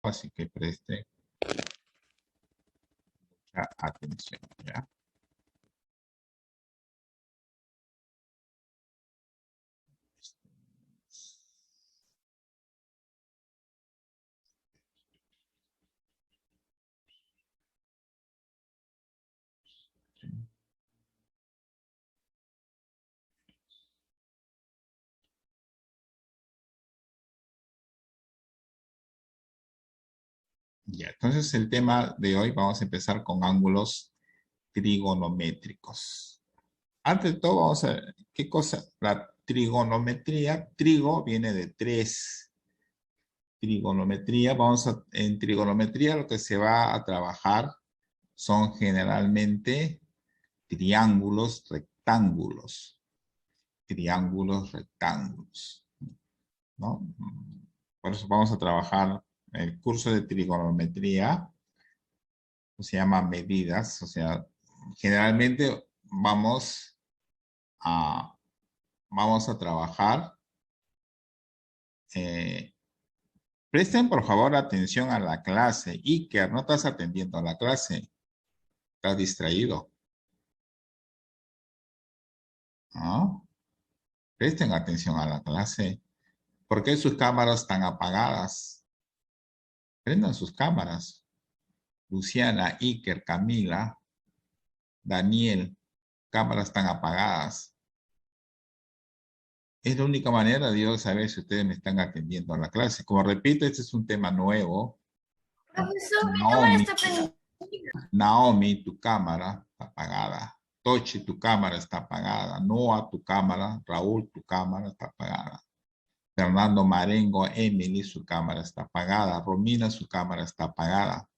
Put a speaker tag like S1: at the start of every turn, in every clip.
S1: trabajo, así que preste mucha atención, ¿ya? Ya, entonces el tema de hoy vamos a empezar con ángulos trigonométricos. Antes de todo, vamos a ver qué cosa, la trigonometría. Trigo viene de tres. Trigonometría, en trigonometría lo que se va a trabajar son generalmente triángulos rectángulos. Triángulos rectángulos, ¿no? Por eso vamos a trabajar el curso de trigonometría, se llama medidas, o sea, generalmente a, vamos a trabajar. eh, Presten por favor atención a la clase. Iker, no estás atendiendo a la clase, estás distraído. ¿No? Presten atención a la clase. ¿Por qué sus cámaras están apagadas? Prendan sus cámaras. Luciana, Iker, Camila, Daniel, cámaras están apagadas. Es la única manera de yo saber si ustedes me están atendiendo a la clase. Como repito, este es un tema nuevo.
S2: Profesor, mi cámara
S1: Naomi,
S2: está prendida.
S1: Naomi, tu cámara está apagada. Tochi, tu cámara está apagada. Noah, tu cámara. Raúl, tu cámara está apagada. Fernando Marengo, Emily, su cámara está apagada. Romina, su cámara está apagada.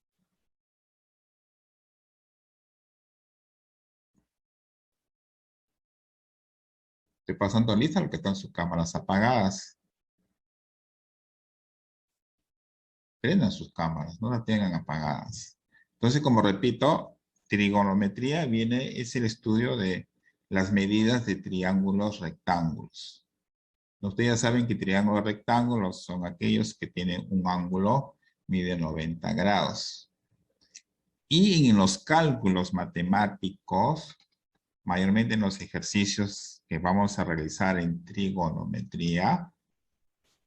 S1: Estoy pasando lista los que están sus cámaras apagadas. Prendan sus cámaras, no las tengan apagadas. Entonces, como repito, trigonometría es el estudio de las medidas de triángulos rectángulos. Ustedes ya saben que triángulos rectángulos son aquellos que tienen un ángulo, mide 90 grados. Y en los cálculos matemáticos, mayormente en los ejercicios que vamos a realizar en trigonometría,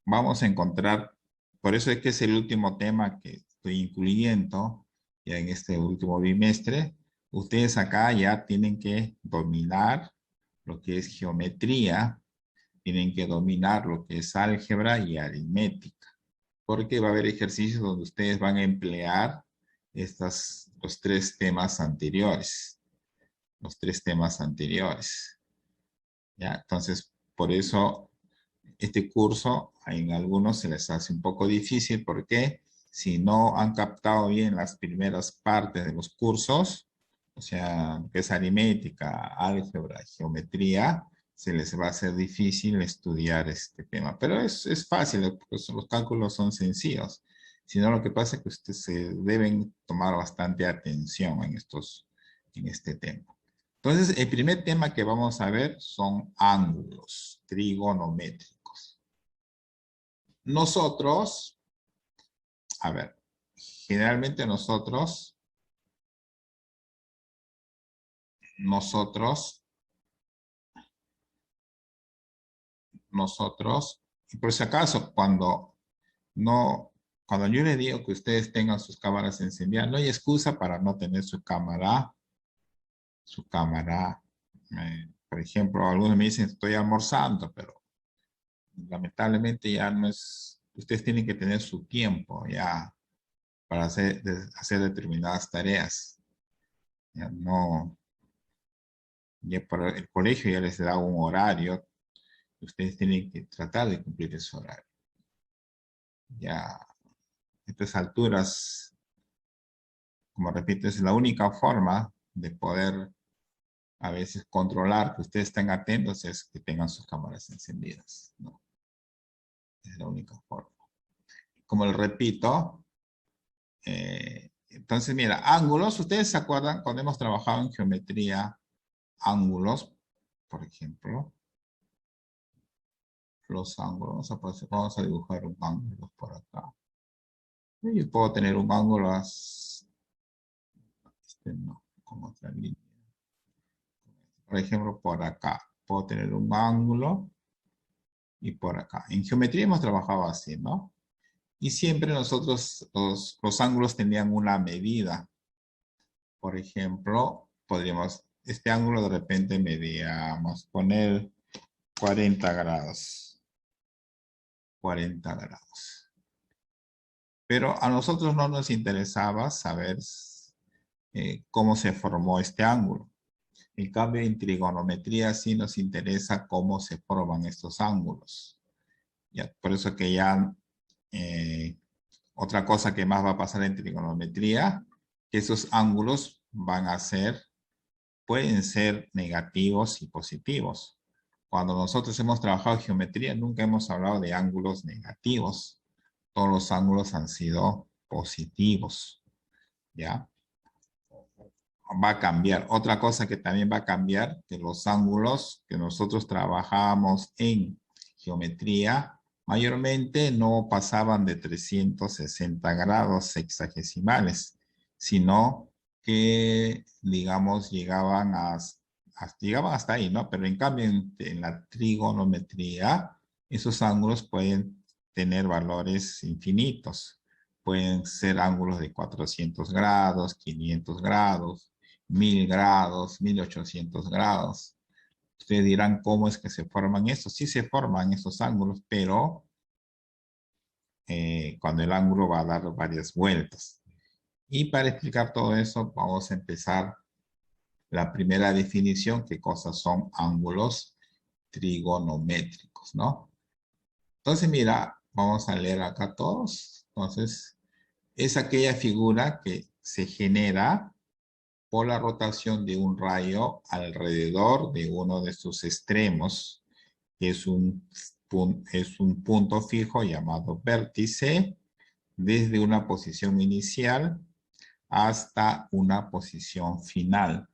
S1: vamos a encontrar, por eso es que es el último tema que estoy incluyendo ya en este último bimestre. Ustedes acá ya tienen que dominar lo que es geometría, tienen que dominar lo que es álgebra y aritmética, porque va a haber ejercicios donde ustedes van a emplear los tres temas anteriores, los tres temas anteriores. ¿Ya? Entonces, por eso este curso en algunos se les hace un poco difícil porque si no han captado bien las primeras partes de los cursos, o sea, que es aritmética, álgebra, geometría, se les va a hacer difícil estudiar este tema. Pero es fácil, pues los cálculos son sencillos. Sino lo que pasa es que ustedes se deben tomar bastante atención en este tema. Entonces, el primer tema que vamos a ver son ángulos trigonométricos. Nosotros, a ver, generalmente nosotros, y por si acaso, no, cuando yo les digo que ustedes tengan sus cámaras encendidas, no hay excusa para no tener su cámara, por ejemplo, algunos me dicen estoy almorzando, pero lamentablemente ya no es, ustedes tienen que tener su tiempo ya para hacer determinadas tareas. Ya no, ya por el colegio ya les da un horario, ustedes tienen que tratar de cumplir ese horario. Ya a estas alturas, como repito, es la única forma de poder a veces controlar que ustedes estén atentos es que tengan sus cámaras encendidas, ¿no? Es la única forma. Como les repito, entonces mira, ángulos, ustedes se acuerdan cuando hemos trabajado en geometría, ángulos, por ejemplo, los ángulos, vamos a dibujar un ángulo por acá. Yo puedo tener un ángulo, no, con otra línea. Por ejemplo, por acá. Puedo tener un ángulo y por acá. En geometría hemos trabajado así, ¿no? Y siempre nosotros, los ángulos tenían una medida. Por ejemplo, podríamos, este ángulo de repente medíamos, poner 40 grados. 40 grados. Pero a nosotros no nos interesaba saber cómo se formó este ángulo. En cambio, en trigonometría sí nos interesa cómo se forman estos ángulos. Ya, por eso que ya otra cosa que más va a pasar en trigonometría, que esos ángulos van a ser, pueden ser negativos y positivos. Cuando nosotros hemos trabajado geometría, nunca hemos hablado de ángulos negativos. Todos los ángulos han sido positivos, ¿ya? Va a cambiar. Otra cosa que también va a cambiar, que los ángulos que nosotros trabajamos en geometría, mayormente no pasaban de 360 grados sexagesimales, sino que, digamos, llegaban hasta ahí, ¿no? Pero en cambio, en la trigonometría, esos ángulos pueden tener valores infinitos. Pueden ser ángulos de 400 grados, 500 grados, 1000 grados, 1800 grados. Ustedes dirán cómo es que se forman estos. Sí se forman esos ángulos, pero cuando el ángulo va a dar varias vueltas. Y para explicar todo eso, vamos a empezar la primera definición, qué cosas son ángulos trigonométricos, ¿no? Entonces, mira, vamos a leer acá todos. Entonces, es aquella figura que se genera por la rotación de un rayo alrededor de uno de sus extremos, que es un punto fijo llamado vértice, desde una posición inicial hasta una posición final.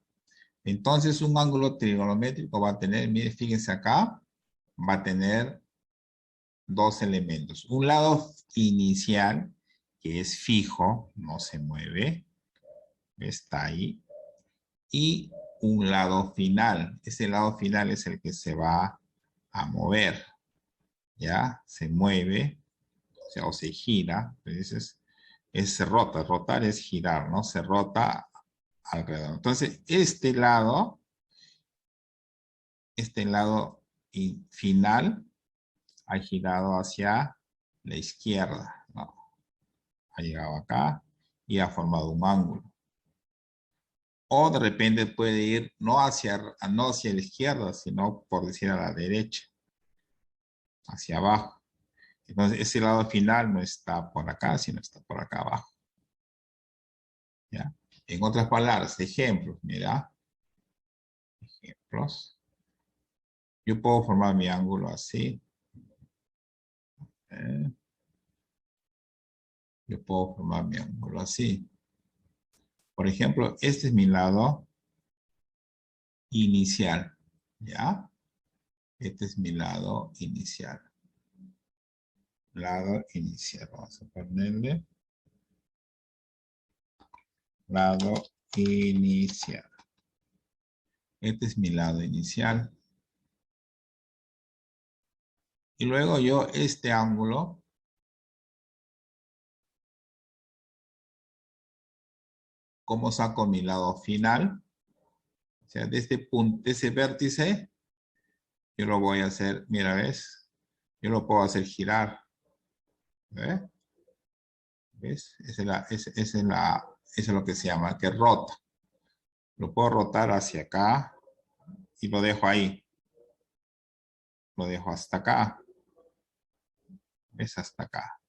S1: Entonces, un ángulo trigonométrico va a tener, miren, fíjense acá, va a tener dos elementos. Un lado inicial, que es fijo, no se mueve, está ahí, y un lado final. Ese lado final es el que se va a mover, ¿ya? Se mueve, o sea, o se gira, entonces se rota, rotar es girar, ¿no? Se rota alrededor. Entonces, este lado final ha girado hacia la izquierda, ¿no? Ha llegado acá y ha formado un ángulo. O de repente puede ir no hacia la izquierda, sino por decir a la derecha, hacia abajo. Entonces ese lado final no está por acá, sino está por acá abajo. ¿Ya? En otras palabras, ejemplos, mira. Ejemplos. Yo puedo formar mi ángulo así. Yo puedo formar mi ángulo así. Por ejemplo, este es mi lado inicial. ¿Ya? Este es mi lado inicial. Lado inicial. Vamos a ponerle lado inicial. Este es mi lado inicial. Y luego yo este ángulo ¿cómo saco mi lado final? O sea, de este punto, de ese vértice, yo lo voy a hacer, mira, ¿ves? Yo lo puedo hacer girar. ¿Ves? ¿Ves? Eso es lo que se llama, que rota. Lo puedo rotar hacia acá y lo dejo ahí. Lo dejo hasta acá. ¿Ves? Hasta acá.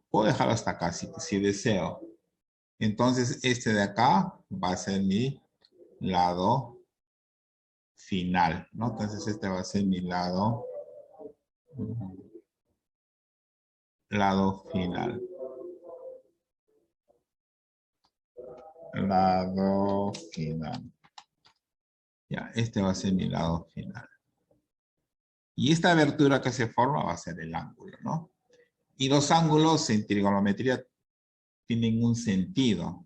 S1: Puedo dejarlo hasta acá si deseo. Entonces, este de acá va a ser mi lado final, ¿no? Entonces, este va a ser mi lado final. Lado final. Ya, este va a ser mi lado final. Y esta abertura que se forma va a ser el ángulo, ¿no? Y los ángulos en trigonometría tienen un sentido,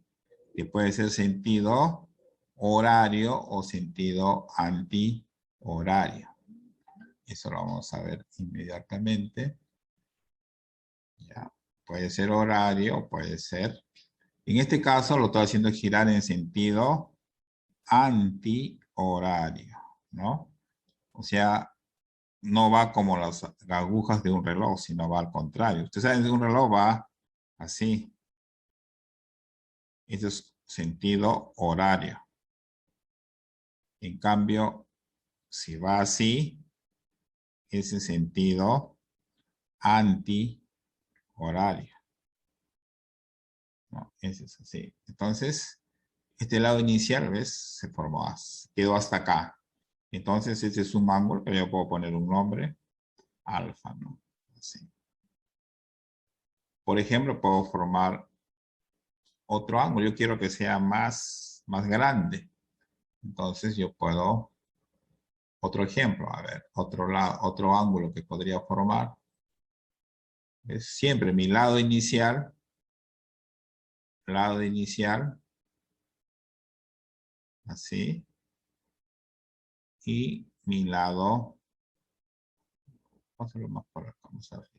S1: que puede ser sentido horario o sentido antihorario. Eso lo vamos a ver inmediatamente. Ya. Puede ser horario, puede ser. En este caso lo estoy haciendo girar en sentido antihorario, ¿no? O sea, no va como las agujas de un reloj, sino va al contrario. Ustedes saben que un reloj va así. Este es sentido horario. En cambio, si va así, ese sentido antihorario. ¿No? Ese es así. Entonces, este lado inicial, ¿ves? Se formó, quedó hasta acá. Entonces, ese es un ángulo que yo puedo poner un nombre, alfa, ¿no? Así. Por ejemplo, puedo formar otro ángulo. Yo quiero que sea más grande. Entonces, yo puedo, otro ejemplo, a ver, otro ángulo que podría formar. Es siempre mi lado inicial, así, y mi lado, vamos a hacerlo más por acá, vamos a ver.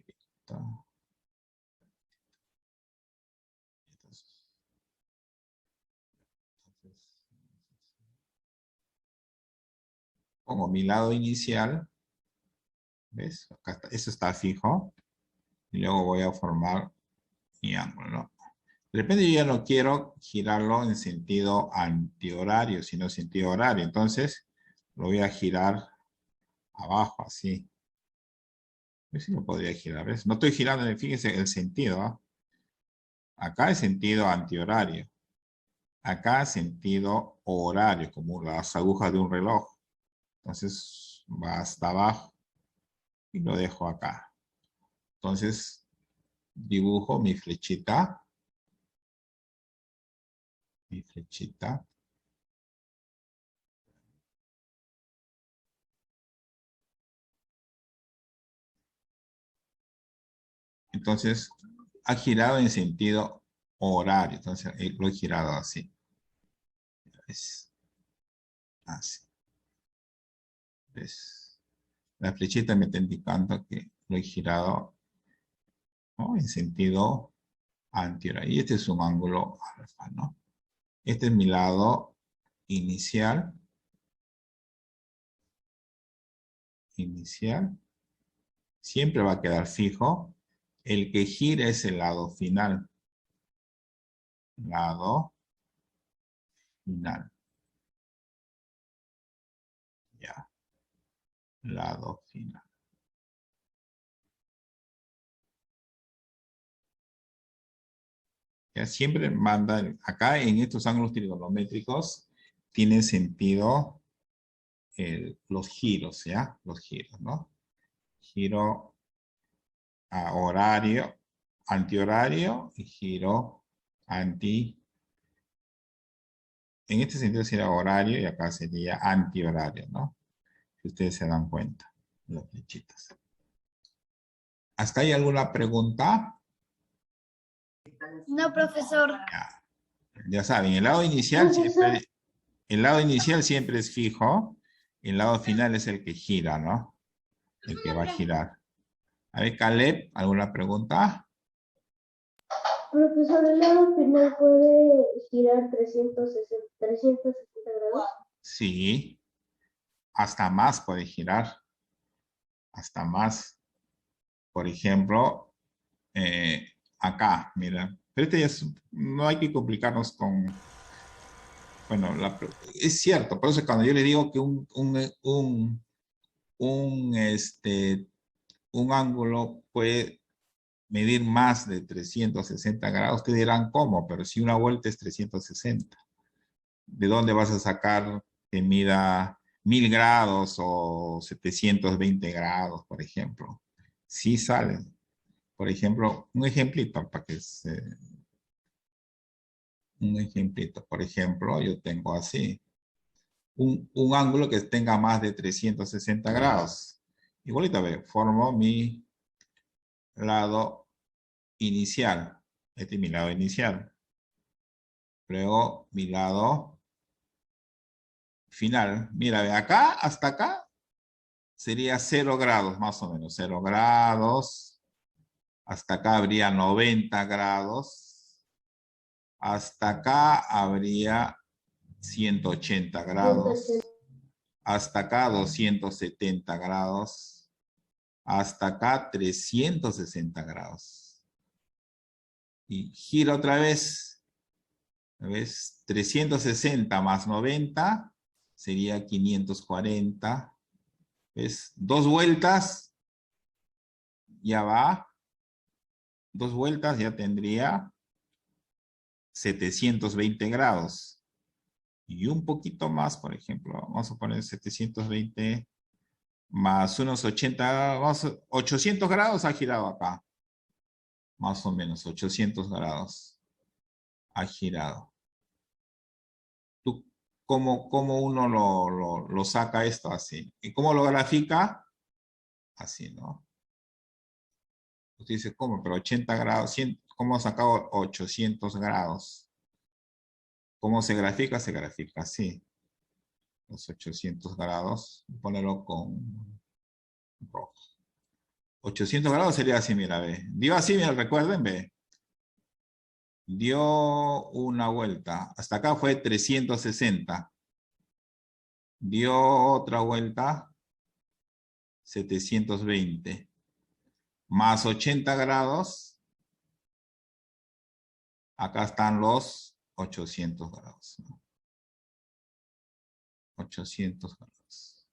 S1: Pongo mi lado inicial, ¿ves? Acá está, eso está fijo, y luego voy a formar mi ángulo, ¿no? De repente yo ya no quiero girarlo en sentido antihorario, sino en sentido horario. Entonces lo voy a girar abajo, así. A ver si lo podría girar, ¿ves? No estoy girando, fíjense el sentido, ¿ah? Acá es sentido antihorario. Acá sentido horario, como las agujas de un reloj. Entonces va hasta abajo y lo dejo acá. Entonces dibujo mi flechita. Mi flechita. Entonces ha girado en sentido horario. Entonces lo he girado así. ¿Ves? Así. ¿Ves? La flechita me está indicando que lo he girado, ¿no? En sentido antihorario. Y este es un ángulo alfa, ¿no? Este es mi lado inicial. Siempre va a quedar fijo. El que gira es el lado final. Lado final. Ya. Lado final. Ya siempre manda, acá en estos ángulos trigonométricos, tiene sentido los giros, ¿ya? Los giros, ¿no? Giro a horario, antihorario y giro anti. En este sentido sería horario y acá sería antihorario, ¿no? Si ustedes se dan cuenta, las flechitas. ¿Hasta ahí alguna pregunta?
S2: No, profesor.
S1: Ya saben, el lado inicial siempre es fijo, el lado final es el que gira, ¿no? El que va a girar. A ver, Caleb, ¿alguna pregunta?
S3: Profesor, ¿el lado final puede girar 360 grados?
S1: Sí, hasta más puede girar, hasta más. Por ejemplo, acá, mira. Pero este ya no hay que complicarnos con... Bueno, es cierto, por eso cuando yo le digo que un ángulo puede medir más de 360 grados, ustedes dirán, ¿cómo? Pero si una vuelta es 360, ¿de dónde vas a sacar que mida 1000 grados o 720 grados, por ejemplo? Sí salen. Por ejemplo, un ejemplito para que se... Un ejemplito, por ejemplo, yo tengo así. Un ángulo que tenga más de 360 grados. Igualito, a ver, formo mi lado inicial. Este es mi lado inicial. Luego mi lado final. Mira, de acá hasta acá sería 0 grados, más o menos. 0 grados. Hasta acá habría 90 grados. Hasta acá habría 180 grados.
S3: 180.
S1: Hasta acá 270 grados. Hasta acá 360 grados. Y gira otra vez. ¿Ves? 360 más 90 sería 540. ¿Ves? 2 vueltas. Ya va. 2 vueltas ya tendría 720 grados. Y un poquito más, por ejemplo. Vamos a poner 720 más unos 80, 800 grados ha girado acá. Más o menos 800 grados ha girado. ¿Tú cómo uno lo saca esto así? ¿Y cómo lo grafica? Así, ¿no? Usted dice, ¿cómo? Pero 80 grados, 100, ¿cómo ha sacado 800 grados? ¿Cómo se grafica? Se grafica así. Los 800 grados, ponerlo con rojo. 800 grados sería así, mira, ve. Dio así, mira, recuerden, ve. Dio una vuelta. Hasta acá fue 360. Dio otra vuelta, 720. Más 80 grados. Acá están los 800 grados. ¿No? 800 grados.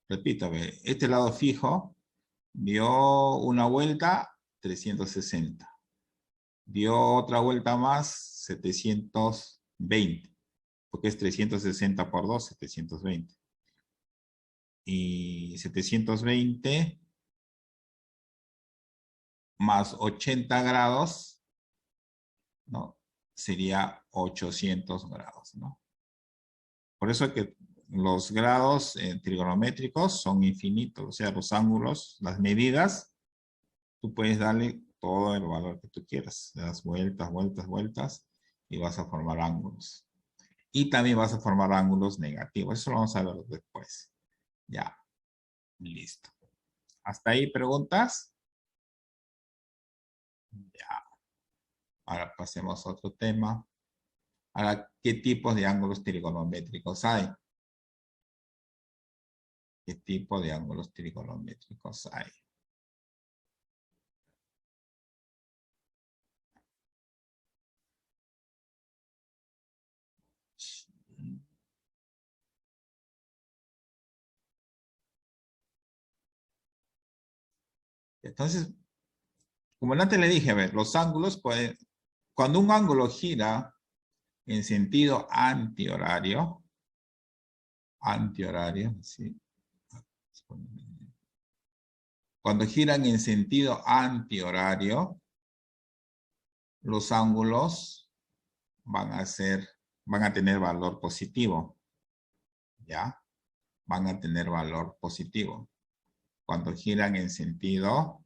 S1: Repito, ve. Este lado fijo dio una vuelta, 360. Dio otra vuelta más, 720. Porque es 360 por 2, 720. Y 720 más 80 grados, ¿no? Sería 800 grados, ¿no? Por eso es que los grados trigonométricos son infinitos, o sea, los ángulos, las medidas, tú puedes darle todo el valor que tú quieras. Le das vueltas, vueltas, vueltas y vas a formar ángulos. Y también vas a formar ángulos negativos. Eso lo vamos a ver después. Ya. Listo. ¿Hasta ahí preguntas? Ya. Ahora pasemos a otro tema. Ahora, ¿qué tipos de ángulos trigonométricos hay? ¿Qué tipo de ángulos trigonométricos hay? Entonces, como antes le dije, a ver, los ángulos pueden, cuando un ángulo gira en sentido antihorario, ¿sí? Cuando giran en sentido antihorario, los ángulos van a tener valor positivo, ¿ya? Van a tener valor positivo. Cuando giran en sentido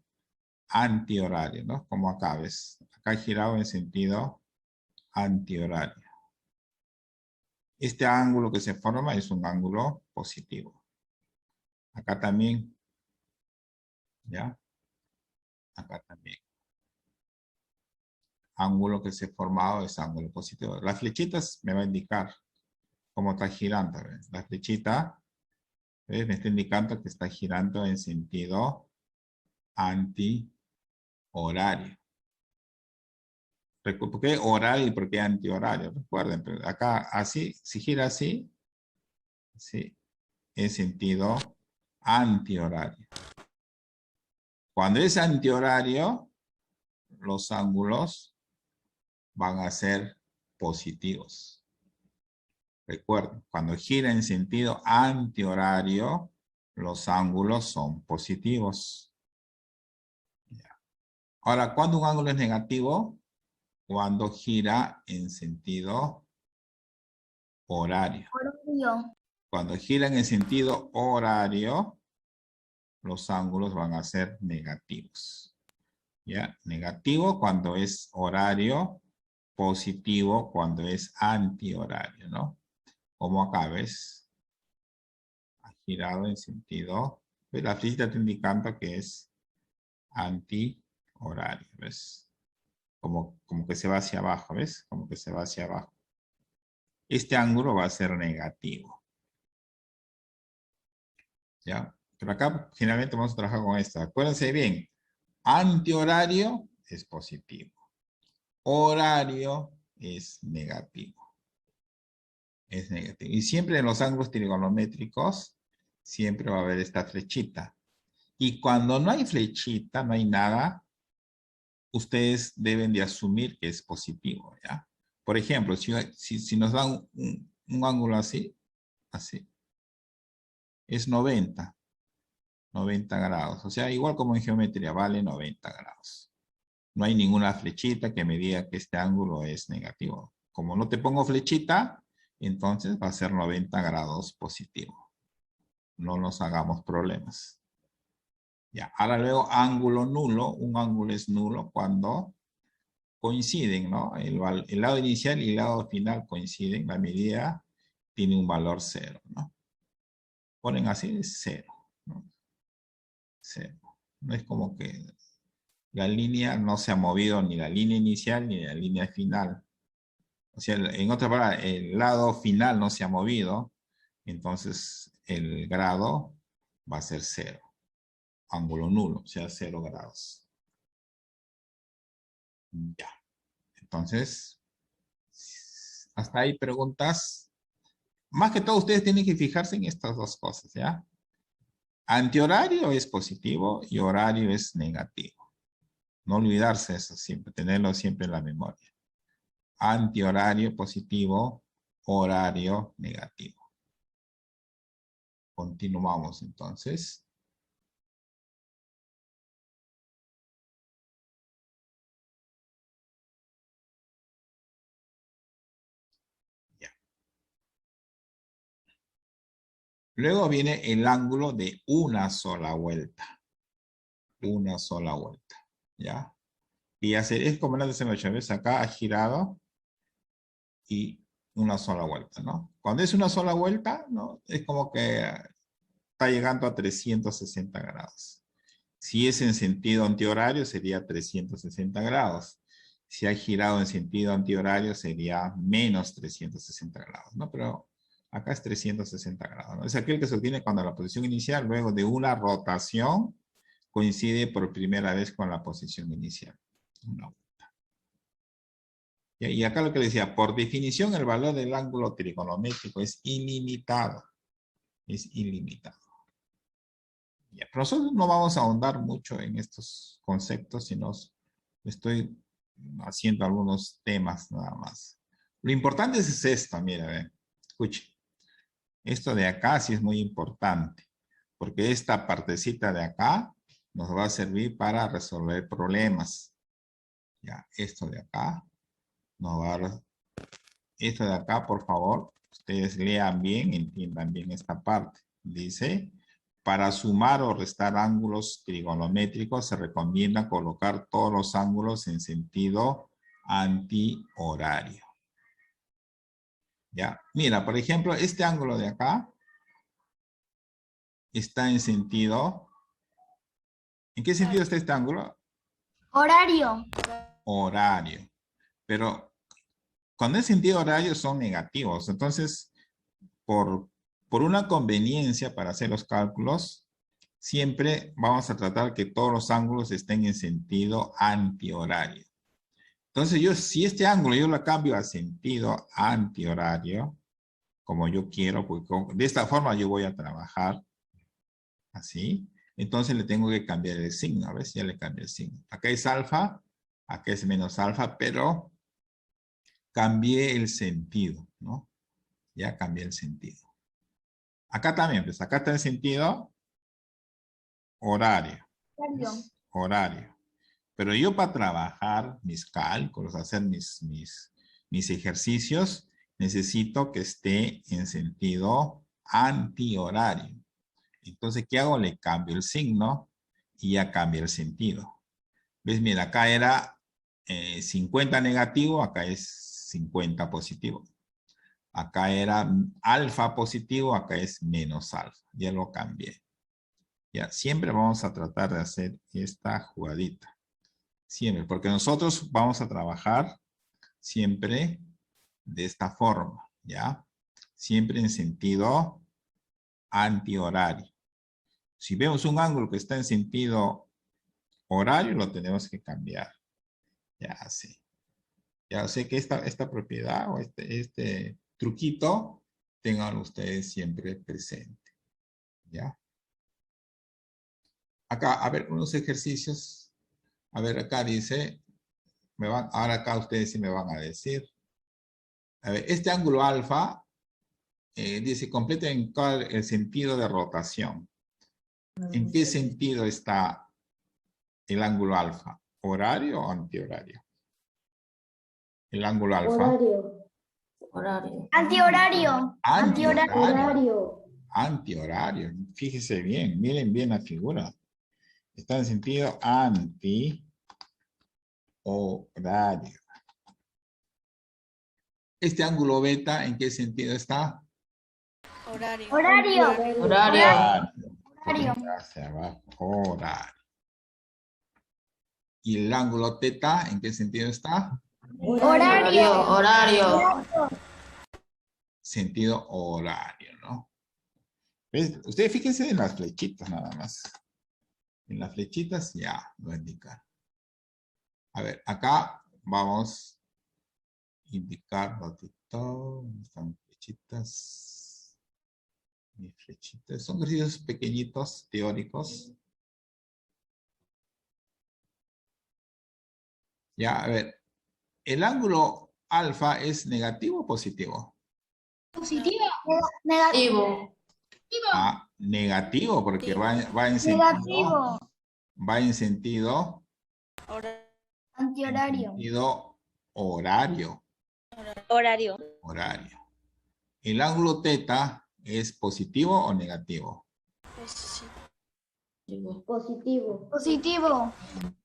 S1: antihorario, ¿no? Como acá, ¿ves? Acá he girado en sentido antihorario. Este ángulo que se forma es un ángulo positivo. Acá también, ¿ya? Acá también. Ángulo que se ha formado es ángulo positivo. Las flechitas me va a indicar cómo está girando. ¿Ves? La flechita, ¿ves? Me está indicando que está girando en sentido antihorario. ¿Por qué horario y por qué antihorario? Recuerden, pero acá así, si gira así, sí, en sentido antihorario. Cuando es antihorario, los ángulos van a ser positivos. Recuerden, cuando gira en sentido antihorario, los ángulos son positivos. Ahora, ¿cuándo un ángulo es negativo? Cuando gira en sentido horario. Cuando giran en sentido horario, los ángulos van a ser negativos. ¿Ya? Negativo cuando es horario, positivo cuando es antihorario, ¿no? Como acá, ¿ves? Ha girado en sentido, ¿ves? La flechita está indicando que es antihorario, ¿ves? Como que se va hacia abajo, ¿ves? Como que se va hacia abajo. Este ángulo va a ser negativo, ¿ya? Pero acá generalmente vamos a trabajar con esto. Acuérdense bien, antihorario es positivo. Horario es negativo. Es negativo. Y siempre en los ángulos trigonométricos, siempre va a haber esta flechita. Y cuando no hay flechita, no hay nada, ustedes deben de asumir que es positivo, ¿ya? Por ejemplo, si nos dan un ángulo así, es 90 grados. O sea, igual como en geometría, vale 90 grados. No hay ninguna flechita que me diga que este ángulo es negativo. Como no te pongo flechita, entonces va a ser 90 grados positivo. No nos hagamos problemas. Ya, ahora luego ángulo nulo. Un ángulo es nulo cuando coinciden, ¿no? El lado inicial y el lado final coinciden. La medida tiene un valor cero, ¿no? Ponen así, es cero, ¿no? Cero. No es como que la línea no se ha movido ni la línea inicial ni la línea final. O sea, en otra palabra, el lado final no se ha movido, entonces el grado va a ser cero. Ángulo nulo, o sea, 0 grados. Ya. Entonces, hasta ahí preguntas. Más que todo, ustedes tienen que fijarse en estas dos cosas, ¿ya? Antihorario es positivo y horario es negativo. No olvidarse eso siempre, tenerlo siempre en la memoria. Antihorario positivo, horario negativo. Continuamos entonces. Ya. Luego viene el ángulo de una sola vuelta. Una sola vuelta. ¿Ya? Y hacer, es como la de ese ¿ves? Acá ha girado y una sola vuelta, ¿no? Cuando es una sola vuelta, ¿no? Es como que está llegando a 360 grados. Si es en sentido antihorario, sería 360 grados. Si ha girado en sentido antihorario, sería menos 360 grados, ¿no? Pero acá es 360 grados, ¿no? Es aquel que se obtiene cuando la posición inicial, luego de una rotación, coincide por primera vez con la posición inicial. No. Y acá lo que decía, por definición, el valor del ángulo trigonométrico es ilimitado. Es ilimitado. Ya, pero nosotros no vamos a ahondar mucho en estos conceptos, sino estoy haciendo algunos temas nada más. Lo importante es esto, mira, ve, escuche. Esto de acá sí es muy importante, porque esta partecita de acá nos va a servir para resolver problemas. Ya, esto de acá nos va a... Esto de acá, por favor, ustedes lean bien, entiendan bien esta parte. Dice... Para sumar o restar ángulos trigonométricos se recomienda colocar todos los ángulos en sentido antihorario. ¿Ya? Mira, por ejemplo, este ángulo de acá está en sentido... ¿En qué sentido está este ángulo?
S2: Horario.
S1: Horario. Pero cuando es sentido horario son negativos. Entonces, por una conveniencia para hacer los cálculos, siempre vamos a tratar que todos los ángulos estén en sentido antihorario. Entonces si este ángulo yo lo cambio a sentido antihorario, como yo quiero, porque de esta forma yo voy a trabajar, así, entonces le tengo que cambiar el signo, a ver si ya le cambio el signo. Acá es alfa, acá es menos alfa, pero cambié el sentido, ¿no? Ya cambié el sentido. Acá también, pues acá está el sentido horario. Horario. Pero yo para trabajar mis cálculos, hacer mis ejercicios, necesito que esté en sentido antihorario. Entonces, ¿qué hago? Le cambio el signo y ya cambia el sentido. ¿Ves? Mira, acá era 50 negativo, acá es 50 positivo. Acá era alfa positivo, acá es menos alfa. Ya lo cambié. Ya, siempre vamos a tratar de hacer esta jugadita. Siempre, porque nosotros vamos a trabajar siempre de esta forma, ¿ya? Siempre en sentido antihorario. Si vemos un ángulo que está en sentido horario, lo tenemos que cambiar. Ya sé. Ya sé que esta propiedad o este truquito tengan ustedes siempre presente. ¿Ya? Acá, a ver, unos ejercicios. A ver, acá dice, ahora acá ustedes sí me van a decir. A ver, este ángulo alfa dice, completa en el sentido de rotación. ¿En qué sentido está el ángulo alfa? ¿Horario o antihorario? El ángulo alfa.
S3: Horario.
S4: Horario.
S2: Antihorario. Antihorario.
S3: Horario.
S1: Antihorario. Fíjese bien, miren bien la figura. Está en sentido antihorario. Este ángulo beta, ¿en qué sentido está?
S2: Horario.
S4: Horario.
S2: Horario.
S1: Hacia abajo, horario. ¿Y el ángulo teta, en qué sentido está?
S4: Horario. Horario.
S1: Sentido horario, ¿no? ¿Ves? Ustedes fíjense en las flechitas nada más. En las flechitas ya lo va a indicar. A ver, acá vamos a indicar ratito. Están flechitas. Mis flechitas. Son ejercicios pequeñitos, teóricos. Ya, a ver. ¿El ángulo alfa es negativo o positivo?
S2: Positivo. Negativo.
S4: Negativo.
S1: Ah, negativo, porque va en sentido.
S2: Negativo.
S1: Va en sentido.
S2: Antihorario.
S1: Sentido horario.
S2: Horario.
S1: Horario. ¿El ángulo teta es positivo o negativo?
S3: Positivo.
S2: Positivo.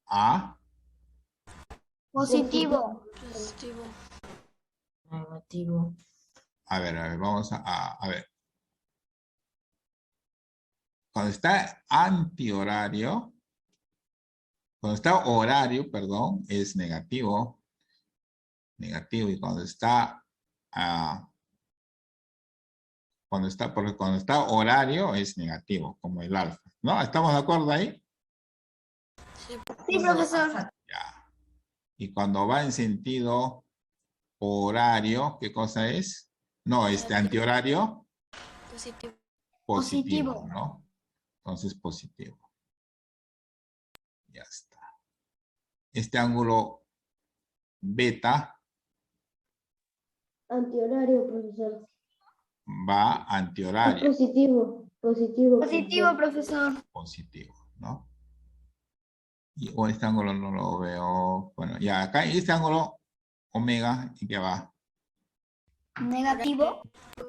S1: A.
S2: Positivo.
S4: Negativo.
S1: A ver, vamos a ver. Cuando está antihorario, cuando está horario, perdón, es negativo. Negativo. Y cuando está, porque cuando está horario es negativo, como el alfa. ¿No? ¿Estamos de acuerdo ahí?
S2: Sí, profesor.
S1: Ya. Y cuando va en sentido horario, ¿qué cosa es? No, antihorario.
S2: Positivo.
S1: Positivo, ¿no? Entonces positivo. Ya está. Este ángulo beta
S3: Antihorario, profesor.
S1: va
S3: Es
S1: antihorario.
S3: positivo. Positivo.
S2: Positivo, profesor.
S1: Positivo, ¿no? Y este ángulo no lo veo. Bueno, ya acá este ángulo omega, ¿y qué va?
S2: Negativo.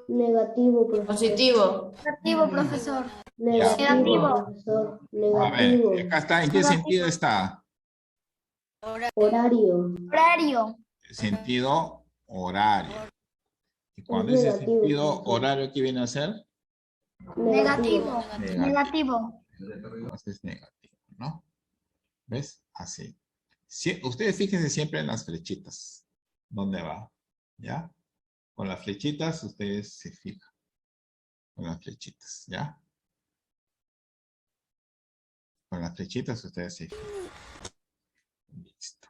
S3: Negativo, profesor.
S4: Positivo.
S2: Negativo, profesor.
S3: Negativo, profesor.
S1: A ver,
S3: Negativo.
S1: acá está. ¿En qué sentido está?
S3: Horario.
S2: Horario.
S1: Sentido horario. Y cuando
S3: Es
S1: ese
S3: negativo,
S1: sentido
S3: profesor.
S1: horario, ¿qué viene a ser?
S2: Negativo.
S1: Negativo.
S2: Negativo.
S1: Entonces es negativo, ¿no? ¿Ves? Así. Ustedes fíjense siempre en las flechitas. ¿Dónde va? ¿Ya? Con las flechitas ustedes se fijan. Con las flechitas, ¿ya? Con las flechitas ustedes se fijan. Listo.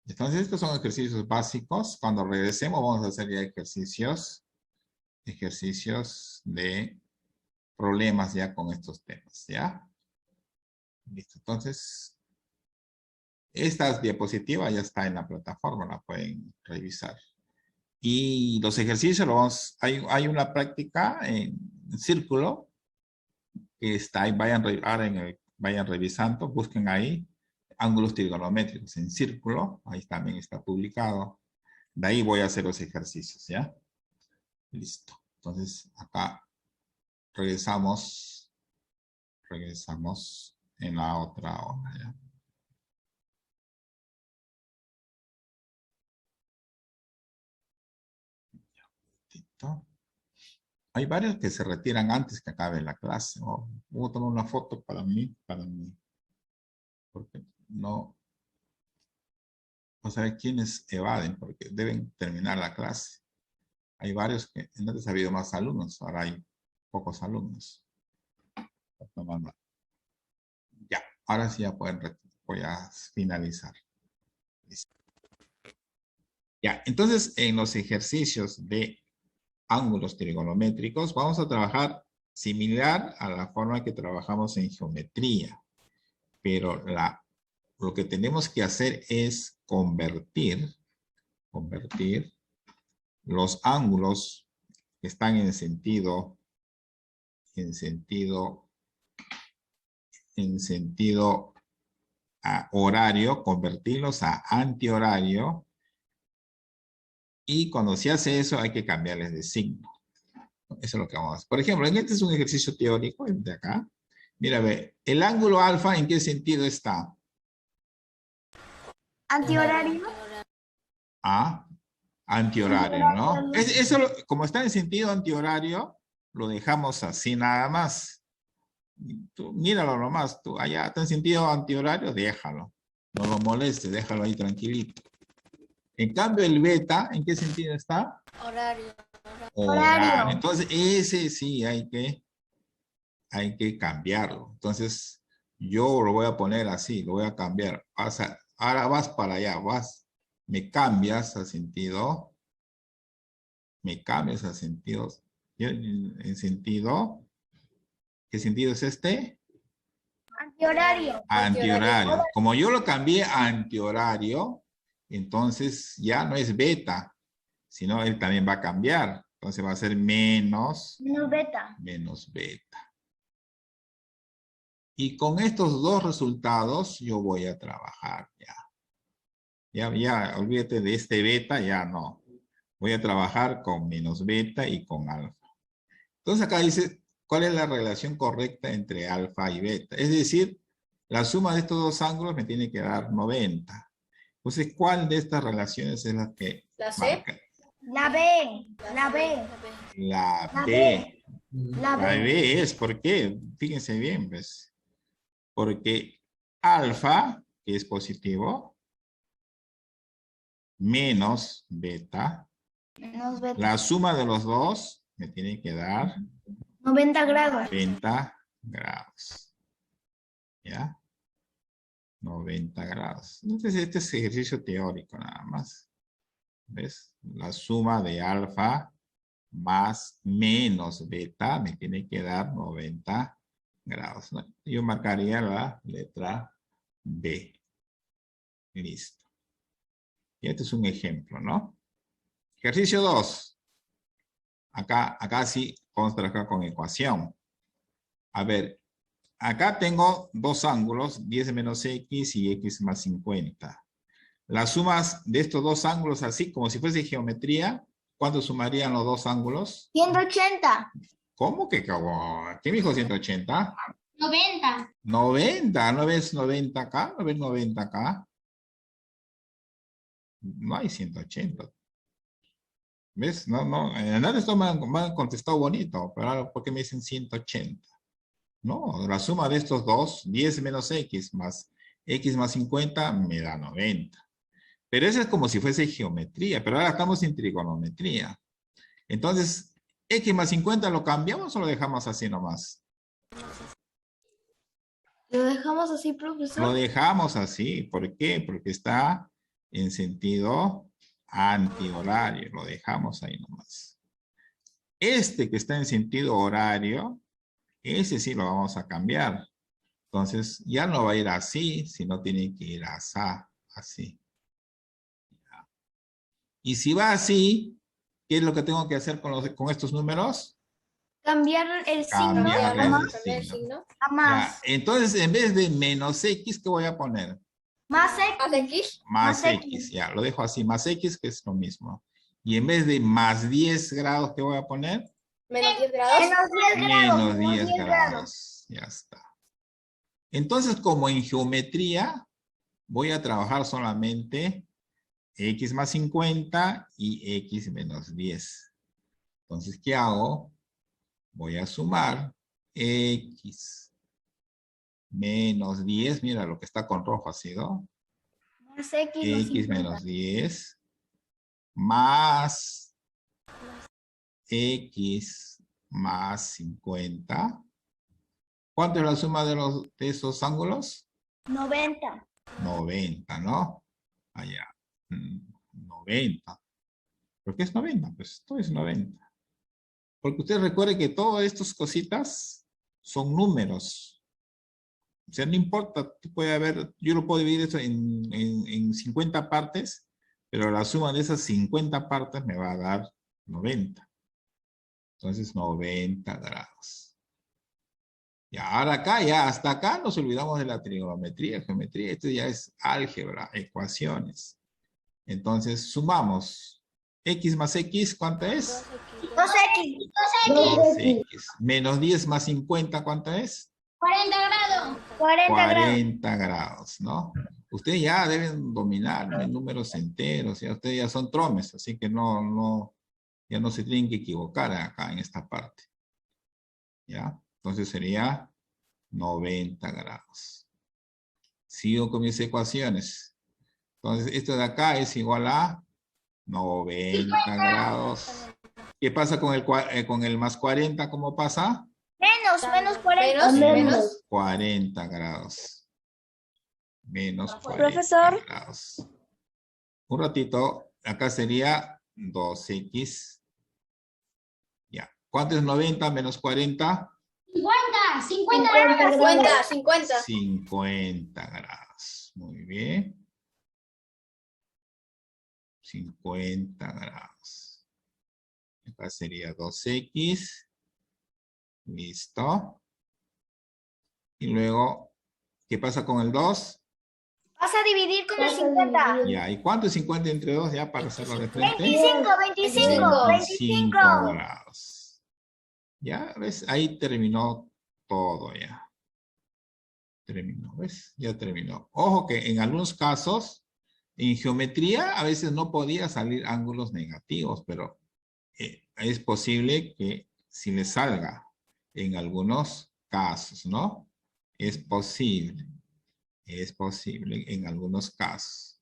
S1: Entonces estos son ejercicios básicos. Cuando regresemos vamos a hacer ya ejercicios de problemas ya con estos temas, ¿ya? Listo. Entonces, esta diapositiva ya está en la plataforma, la pueden revisar. Y los ejercicios, hay una práctica en círculo que está ahí, vayan revisando, busquen ahí ángulos trigonométricos en círculo, ahí también está publicado. De ahí voy a hacer los ejercicios, ¿ya? Listo. Entonces, acá regresamos en la otra hora, ¿ya? Listo. Hay varios que se retiran antes que acabe la clase. Oh, voy a tomar una foto para mí. Porque no. Vamos a ver quiénes evaden, porque deben terminar la clase. Hay varios que antes ha habido más alumnos, ahora hay pocos alumnos. Ya, ahora sí ya voy a finalizar. Listo. Ya, entonces en los ejercicios de ángulos trigonométricos vamos a trabajar similar a la forma que trabajamos en geometría. Pero lo que tenemos que hacer es convertir los ángulos que están en sentido horario, convertirlos a antihorario, y cuando se hace eso hay que cambiarles de signo. Eso es lo que vamos a hacer. Por ejemplo, este es un ejercicio teórico, el de acá. Mira, ve, el ángulo alfa, ¿en qué sentido está?
S2: Antihorario.
S1: Ah, antihorario, ¿no? Eso, como está en sentido antihorario, lo dejamos así nada más. Tú, míralo nomás, tú allá está en sentido antihorario, déjalo. No lo molestes, déjalo ahí tranquilito. En cambio, el beta, ¿en qué sentido está?
S2: Horario.
S1: Horario. Entonces, ese sí hay que cambiarlo. Entonces, yo lo voy a poner así, lo voy a cambiar. Ahora vas para allá, me cambias al sentido, en sentido, ¿qué sentido es este?
S2: Antihorario.
S1: Antihorario. Como yo lo cambié a antihorario, entonces ya no es beta, sino él también va a cambiar. Entonces va a ser menos
S2: beta.
S1: Menos beta. Y con estos dos resultados yo voy a trabajar ya. Ya, olvídate de este beta, ya no. Voy a trabajar con menos beta y con alfa. Entonces acá dice, ¿cuál es la relación correcta entre alfa y beta? Es decir, la suma de estos dos ángulos me tiene que dar 90. Entonces, ¿cuál de estas relaciones es la que
S4: ¿La C?
S1: marca?
S2: La B. La B.
S1: La B.
S2: La
S1: La
S2: B.
S1: B es, ¿por qué? Fíjense bien, pues. Porque alfa, que es positivo, menos beta,
S2: Menos beta.
S1: la suma de los dos me tiene que dar
S2: 90 grados.
S1: 90 grados. ¿Ya? 90 grados. Entonces, este es ejercicio teórico nada más. ¿Ves? La suma de alfa más menos beta me tiene que dar 90 grados, ¿no? Yo marcaría la letra B. Listo. Y este es un ejemplo, ¿no? Ejercicio 2. Acá sí vamos a trabajar con ecuación. A ver, acá tengo dos ángulos, 10 menos x y x más 50. Las sumas de estos dos ángulos, así como si fuese geometría, ¿cuánto sumarían los dos ángulos?
S2: 180.
S1: ¿Cómo que cagó? ¿Qué me dijo 180?
S2: 90.
S1: 90, ¿no ves 90 acá? ¿No ves 90 acá? No hay 180. ¿Ves? No. Antes me han contestado bonito, pero ahora, ¿por qué me dicen 180? No, la suma de estos dos, 10 menos x más 50, me da 90. Pero eso es como si fuese geometría, pero ahora estamos en trigonometría. Entonces, x más 50, ¿lo cambiamos o lo dejamos así nomás?
S2: Lo dejamos así, profesor.
S1: Lo dejamos así. ¿Por qué? Porque está en sentido antihorario. Lo dejamos ahí nomás. Este que está en sentido horario, ese sí lo vamos a cambiar. Entonces, ya no va a ir así, sino tiene que ir así. Y si va así, ¿qué es lo que tengo que hacer con estos números?
S2: Cambiar el signo.
S1: Cambiarles el signo.
S2: A más.
S1: Ya, entonces, en vez de menos x, ¿qué voy a poner?
S2: Más X.
S4: ¿Más X?
S1: Más
S2: Más
S1: x, ya, lo dejo así, más x, que es lo mismo. Y en vez de más 10 grados, ¿qué voy a poner?
S4: ¿Menos 10 grados?
S2: Menos 10 grados.
S1: Menos 10 grados. Ya está. Entonces, como en geometría, voy a trabajar solamente x más 50 y x menos 10. Entonces, ¿qué hago? Voy a sumar x menos 10. Mira, lo que está con rojo ha sido
S2: Más X más
S1: x
S2: 50.
S1: menos 10 más x más 50. ¿Cuánto es la suma de esos ángulos?
S2: 90.
S1: 90, ¿no? Allá. 90. ¿Por qué es 90? Pues esto es 90. Porque usted recuerde que todas estas cositas son números. O sea, no importa, yo lo puedo dividir eso en 50 partes, pero la suma de esas 50 partes me va a dar 90. Entonces, 90 grados. Y ahora acá, ya hasta acá nos olvidamos de la trigonometría, geometría. Esto ya es álgebra, ecuaciones. Entonces, sumamos. X más X, ¿cuánto es?
S2: 2X.
S1: 2X. Menos 10 más 50, ¿cuánto es?
S2: 40 grados. 40 grados.
S1: 40 grados, ¿no? Ustedes ya deben dominar números enteros, ya ustedes ya son tromes, así que ya no se tienen que equivocar acá en esta parte. ¿Ya? Entonces sería 90 grados. Sigo con mis ecuaciones. Entonces esto de acá es igual a 90 grados. ¿Qué pasa con el más 40? ¿Cómo pasa?
S2: Menos 40.
S4: Menos.
S1: 40 grados. Menos 40
S5: Profesor.
S1: grados. Un ratito, acá sería 2x. Ya. ¿Cuánto es 90 menos 40?
S2: 50 grados.
S1: 50 grados. Muy bien. 50 grados. Acá sería 2x. Listo. Y luego, ¿qué pasa con el 2?
S2: Vas a dividir con el 50.
S1: Ya, ¿y cuánto es 50 entre 2? Ya para hacerlo de frente.
S2: 25.
S1: 25 grados. Ya, ¿ves? Ahí terminó todo ya. Terminó, ¿ves? Ya terminó. Ojo que en algunos casos, en geometría, a veces no podía salir ángulos negativos, pero es posible que si le salga en algunos casos, ¿no? Es posible en algunos casos.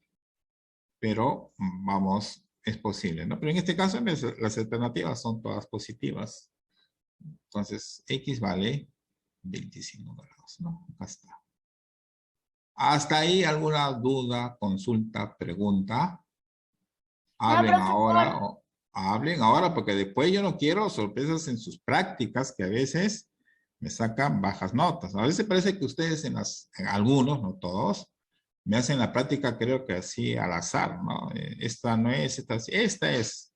S1: Pero, vamos, es posible, ¿no? Pero en este caso las alternativas son todas positivas. Entonces, X vale 25 grados, ¿no? Acá está. ¿Hasta ahí alguna duda, consulta, pregunta? Hablen ahora, hablen ahora, porque después yo no quiero sorpresas en sus prácticas, que a veces me sacan bajas notas. A veces parece que ustedes en algunos, no todos, me hacen la práctica creo que así al azar, ¿no? Esta no es, esta es.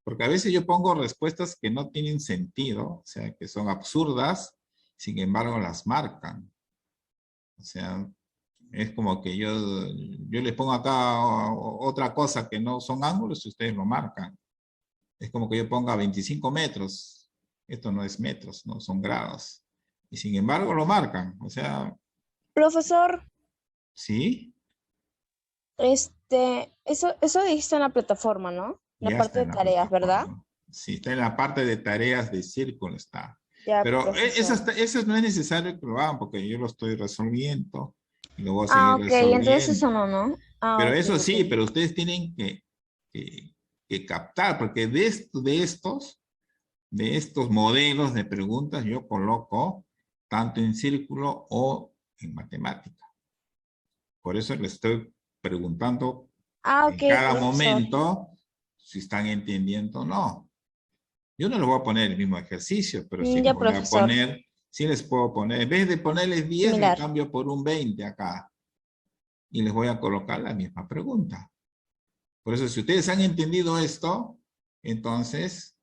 S1: Porque a veces yo pongo respuestas que no tienen sentido, o sea, que son absurdas, sin embargo las marcan. O sea, es como que yo les pongo acá otra cosa que no son ángulos y ustedes lo marcan. Es como que yo ponga 25 metros. Esto no es metros, no son grados. Y sin embargo lo marcan. O sea,
S5: Profesor,
S1: ¿sí?
S5: eso dijiste en la plataforma, ¿no? La
S1: Ya
S5: parte
S1: está
S5: de
S1: en la
S5: tareas, ¿verdad?
S1: plataforma. Sí, está en la parte de tareas de círculo está.
S5: Ya,
S1: Pero
S5: profesor.
S1: eso no es necesario que lo hagan porque yo lo estoy resolviendo y lo voy a
S5: Ah,
S1: seguir
S5: ok, entonces eso
S1: resolviendo.
S5: no, ¿no? Ah,
S1: Pero
S5: ok,
S1: eso sí,
S5: ok.
S1: pero ustedes tienen que captar, porque de estos modelos de preguntas yo coloco tanto en círculo o en matemática. Por eso les estoy preguntando
S5: Ah,
S1: en
S5: ok,
S1: cada
S5: profesor.
S1: momento si están entendiendo o no. Yo no les voy a poner el mismo ejercicio, pero sí les
S5: Ya,
S1: voy a
S5: profesor.
S1: poner, sí les puedo poner, en vez de ponerles 10, le
S5: Similar.
S1: cambio por un 20 acá. Y les voy a colocar la misma pregunta. Por eso, si ustedes han entendido esto, entonces,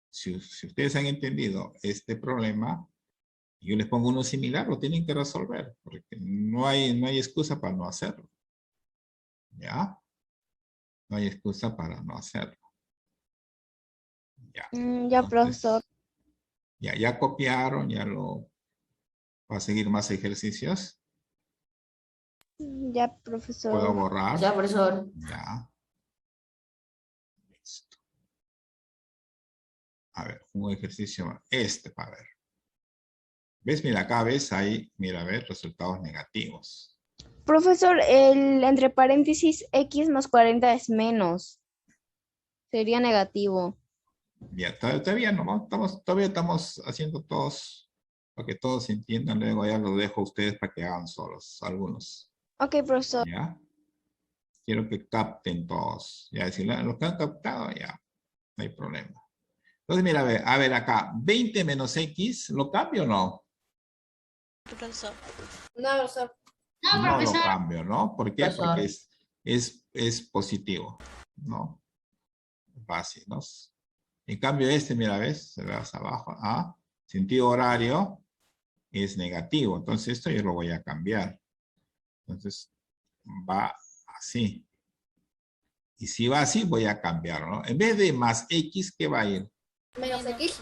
S1: si ustedes han entendido este problema, yo les pongo uno similar, lo tienen que resolver, porque no hay excusa para no hacerlo. ¿Ya? No hay excusa para no hacerlo. Ya.
S5: Ya, profesor.
S1: Entonces, ya copiaron, va a seguir más ejercicios.
S5: Ya, profesor.
S1: Puedo borrar.
S4: Ya, profesor.
S1: Ya. A ver, un ejercicio, para ver. ¿Ves? Mira, acá ves ahí, mira, ves, resultados negativos.
S5: Profesor, el entre paréntesis X más 40 es menos. Sería negativo.
S1: Ya, todavía no, todavía estamos haciendo todos, para que todos entiendan, luego ya los dejo a ustedes para que hagan solos, algunos.
S5: Ok, profesor.
S1: ¿Ya? Quiero que capten todos. Ya, si los que han captado, ya, no hay problema. Entonces, mira, a ver acá, 20 menos X, ¿lo cambio o no?
S6: Profesor.
S2: No, profesor.
S1: No lo cambio, ¿no? ¿Por qué?
S4: Profesor.
S1: Porque es positivo, ¿no? Fácil, ¿no? En cambio mira, ¿ves? Se ve hacia abajo. Sentido horario es negativo. Entonces esto yo lo voy a cambiar. Entonces va así. Y si va así, voy a cambiarlo, ¿no? En vez de más X, ¿qué va a ir?
S2: Menos X.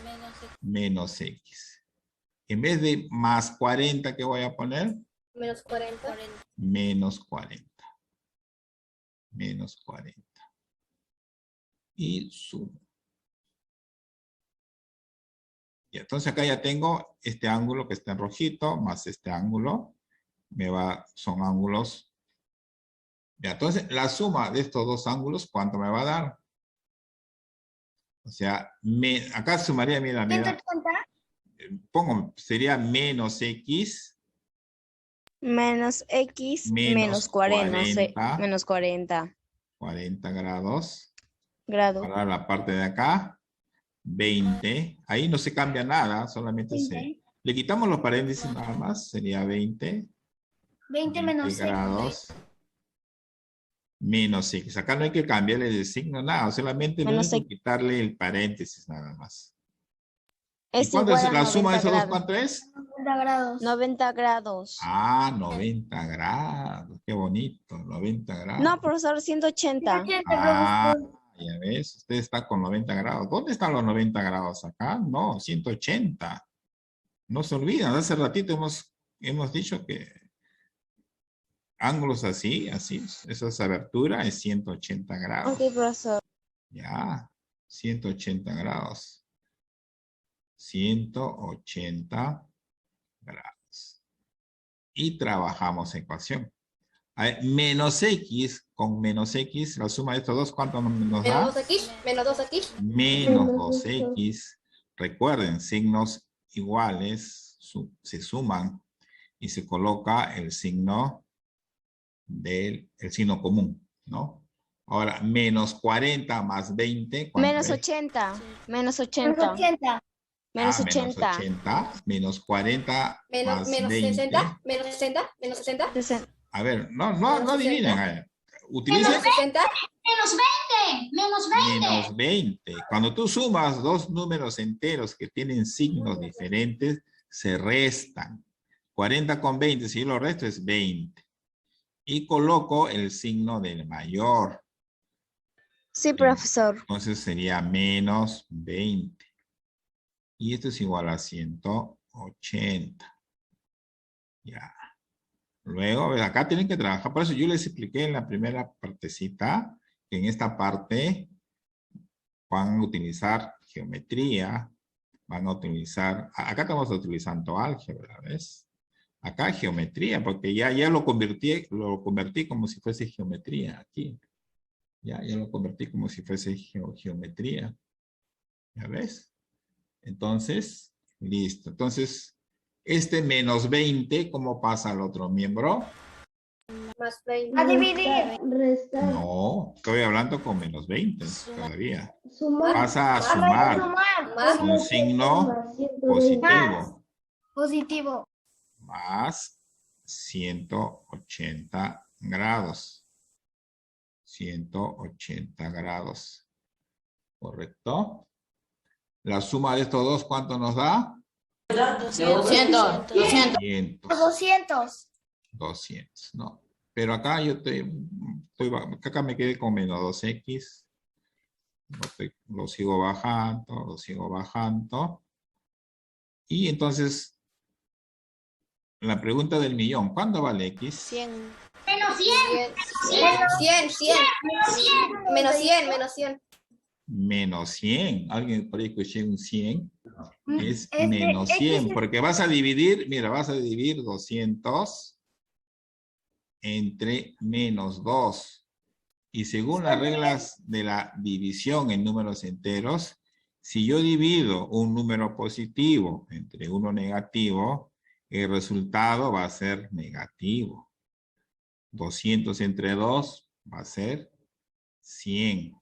S1: Menos X. En vez de más 40, ¿qué voy a poner?
S2: Menos 40.
S1: Menos 40. Menos 40. Y sumo. Y entonces acá ya tengo este ángulo que está en rojito, más este ángulo. Son ángulos. Ya, entonces la suma de estos dos ángulos, ¿cuánto me va a dar? O sea, acá sumaría, mira.
S2: 180.
S1: Sería menos X.
S5: Menos X menos 40. Menos 40
S1: 40 grados.
S5: grados.
S1: Para la parte de acá, 20. Ahí no se cambia nada, solamente le quitamos los paréntesis nada más, sería 20.
S2: 20 menos
S1: grados. Menos X. Acá no hay que cambiarle el signo, nada, solamente
S5: Menos
S1: lo único quitarle el paréntesis nada más.
S5: Es
S1: ¿Y cuánto es
S5: igual a
S1: la suma de
S5: 90
S1: esos dos?
S5: grados.
S1: ¿Cuánto es?
S2: 90 grados.
S5: 90 grados.
S1: 90 grados. Qué bonito, 90 grados.
S5: No, profesor, 180.
S1: 180, ya ves, usted está con 90 grados. ¿Dónde están los 90 grados? Acá, no, 180. No se olvidan, hace ratito hemos dicho que ángulos así, esa abertura es 180 grados.
S5: Ok, profesor.
S1: Ya, 180 grados. 180 grados. Y trabajamos ecuación. A ver, menos X con menos X, la suma de estos dos, ¿cuánto nos da?
S2: Menos 2X. Menos 2X.
S1: Menos 2X. Recuerden, signos iguales se suman y se coloca el signo común, ¿no? Ahora, menos 40 más 20.
S5: Menos
S1: es?
S5: 80. Menos
S2: Menos
S5: 80.
S2: 80.
S5: Menos
S1: Menos
S5: 80.
S1: 80. Menos 40 más
S2: Menos
S1: 20.
S2: 60. Menos 60. Menos 60.
S1: A ver, no adivinen. A ver. Utilicen
S2: Menos 60.
S7: Menos 20, menos 20.
S1: menos 20. Cuando tú sumas dos números enteros que tienen signos diferentes, se restan. 40 con 20, si yo lo resto es 20. Y coloco el signo del mayor.
S5: Sí, profesor.
S1: Entonces sería menos 20. Y esto es igual a 180. Ya. Luego, acá tienen que trabajar. Por eso yo les expliqué en la primera partecita que en esta parte van a utilizar geometría. Van a utilizar, acá estamos utilizando álgebra, ¿ves? Acá geometría, porque ya lo convertí como si fuese geometría aquí. Ya lo convertí como si fuese geometría. ¿Ya ves? Entonces, listo. Entonces, menos 20, ¿cómo pasa al otro miembro?
S2: Más 20. A dividir.
S3: Restar.
S1: No, estoy hablando con menos 20 todavía.
S3: Sumar.
S1: Pasa a sumar
S2: Más
S1: un signo
S3: Más 120.
S1: positivo.
S2: positivo.
S1: Más 180 grados. 180 grados. ¿Correcto? La suma de estos dos, ¿cuánto nos da?
S4: 200.
S2: 200.
S1: 200, no. Pero acá acá me quedé con menos 2x. Lo sigo bajando. Y entonces, la pregunta del millón, ¿cuándo vale x?
S6: 100.
S7: Menos 100.
S2: 100. 100. Menos 100. Menos 100.
S1: menos 100. ¿Alguien por ahí escuché un 100? Es
S2: Este,
S1: menos 100,
S2: X
S1: porque vas a dividir, mira, vas a dividir 200 entre menos 2. Y según las reglas de la división en números enteros, si yo divido un número positivo entre uno negativo, el resultado va a ser negativo. 200 entre 2 va a ser 100.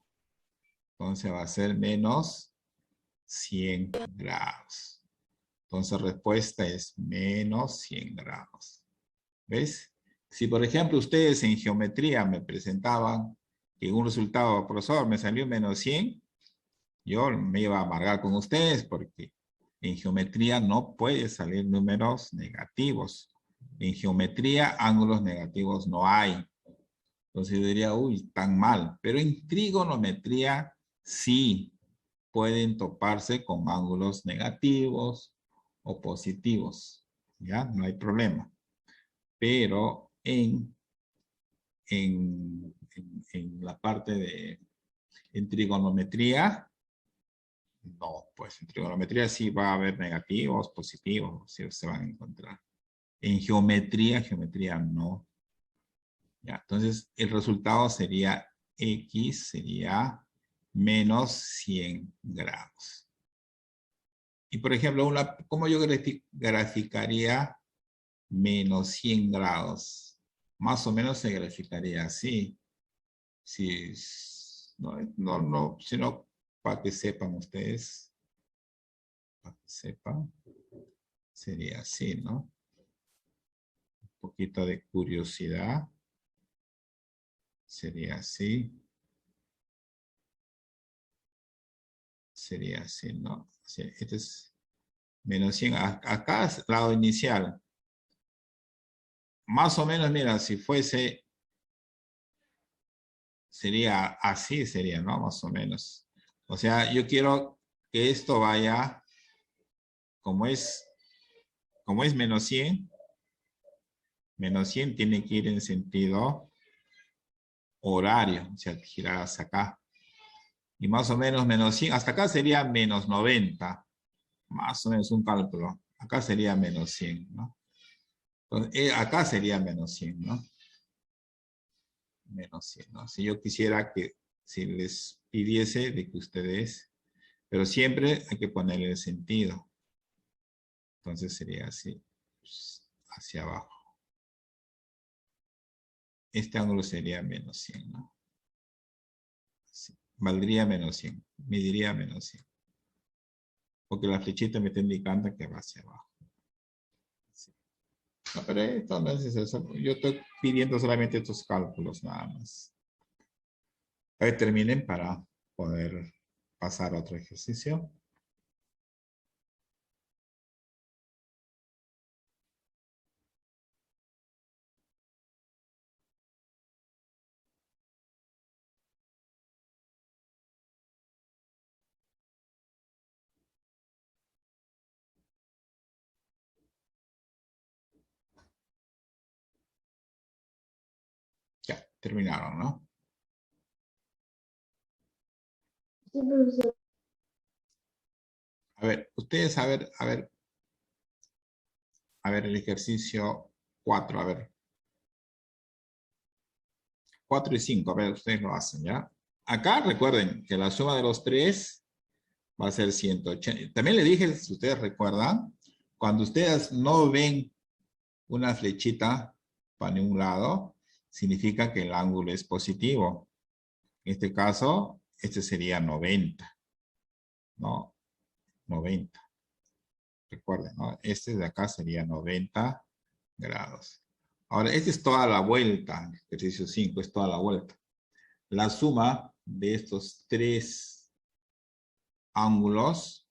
S1: Entonces va a ser menos 100 grados. Entonces la respuesta es menos 100 grados. ¿Ves? Si por ejemplo ustedes en geometría me presentaban que un resultado, profesor, me salió menos 100, yo me iba a amargar con ustedes porque en geometría no puede salir números negativos. En geometría ángulos negativos no hay. Entonces yo diría, uy, tan mal. Pero en trigonometría sí pueden toparse con ángulos negativos o positivos. ¿Ya? No hay problema. Pero en la parte de en trigonometría, no, pues en trigonometría sí va a haber negativos, positivos, sí se van a encontrar. En geometría no. Ya, entonces el resultado sería X, sería menos 100 grados. Y por ejemplo, ¿cómo yo graficaría menos 100 grados? Más o menos se graficaría así. Si, sino para que sepan ustedes, para que sepan, sería así, ¿no? Un poquito de curiosidad. Sería así. Sería así, ¿no? Este es menos 100. Acá es lado inicial. Más o menos, mira, si fuese, sería así, sería, ¿no? Más o menos. O sea, yo quiero que esto vaya, como es menos 100 tiene que ir en sentido horario, o sea, girar hacia acá. Y más o menos menos 100, hasta acá sería menos 90. Más o menos un cálculo. Acá sería menos 100, ¿no? Entonces, acá sería menos 100, ¿no? Menos 100, ¿no? Si yo quisiera que, si les pidiese de que ustedes, pero siempre hay que ponerle el sentido. Entonces sería así, pues, hacia abajo. Este ángulo sería menos 100, ¿no? Así. Valdría menos 100, mediría menos 100. Porque la flechita me está indicando que va hacia abajo. Así. No, pero esto no es eso. Yo estoy pidiendo solamente estos cálculos nada más. A ver, terminen para poder pasar a otro ejercicio. Ya, terminaron, ¿no?
S3: Sí, profesor.
S1: A ver, ustedes, a ver el ejercicio 4, a ver. 4 y 5, a ver, ustedes lo hacen, ¿ya? Acá recuerden que la suma de los 3 va a ser 180. También le dije, si ustedes recuerdan, cuando ustedes no ven una flechita para ningún lado, significa que el ángulo es positivo. En este caso, este sería 90. ¿No? 90. Recuerden, ¿no? Este de acá sería 90 grados. Ahora, esta es toda la vuelta. El ejercicio 5 es toda la vuelta. La suma de estos 3 ángulos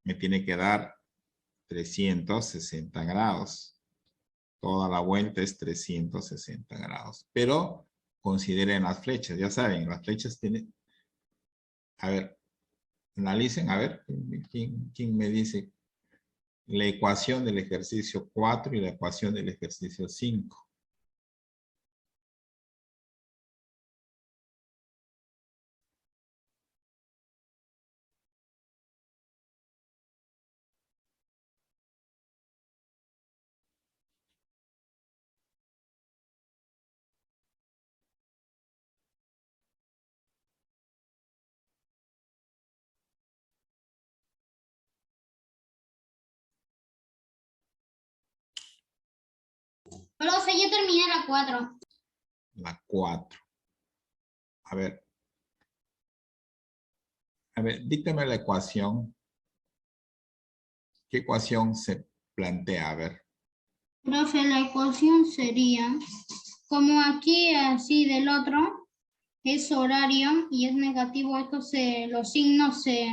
S1: me tiene que dar 360 grados. Toda la vuelta es 360 grados. Pero consideren las flechas. Ya saben, las flechas tienen... A ver, analicen. A ver, ¿quién me dice la ecuación del ejercicio 4 y la ecuación del ejercicio 5?
S7: Profe, yo terminé la 4.
S1: La 4. A ver. A ver, díctame la ecuación. ¿Qué ecuación se plantea? A ver.
S7: Profe, la ecuación sería, como aquí así del otro, es horario y es negativo, los signos se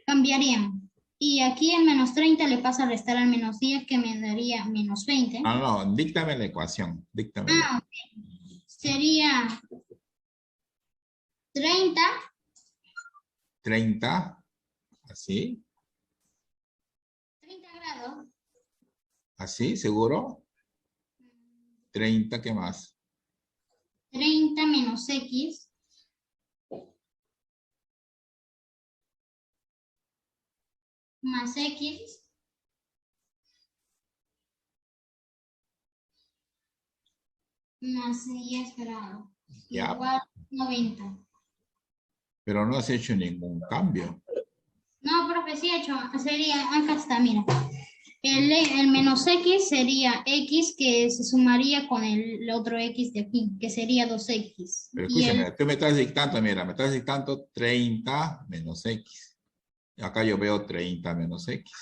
S7: cambiarían. Y aquí el menos 30 le pasa a restar al menos 10, que me daría menos 20.
S1: Ah, no, díctame la ecuación. Díctame.
S7: Ok. Sería 30.
S1: 30, así.
S7: 30 grados.
S1: ¿Así? ¿Seguro? 30, ¿qué más?
S7: 30 menos X. Más X. Más 10 grados.
S1: Ya.
S7: Igual 90.
S1: Pero no has hecho ningún cambio.
S7: No, profe, sí he hecho. Sería, acá está, mira. El menos X sería X, que se sumaría con el otro X de aquí, que sería 2X.
S1: Pero
S7: Y
S1: escúchame, tú me estás dictando, mira, me estás dictando 30 menos X. Y acá yo veo 30 menos X.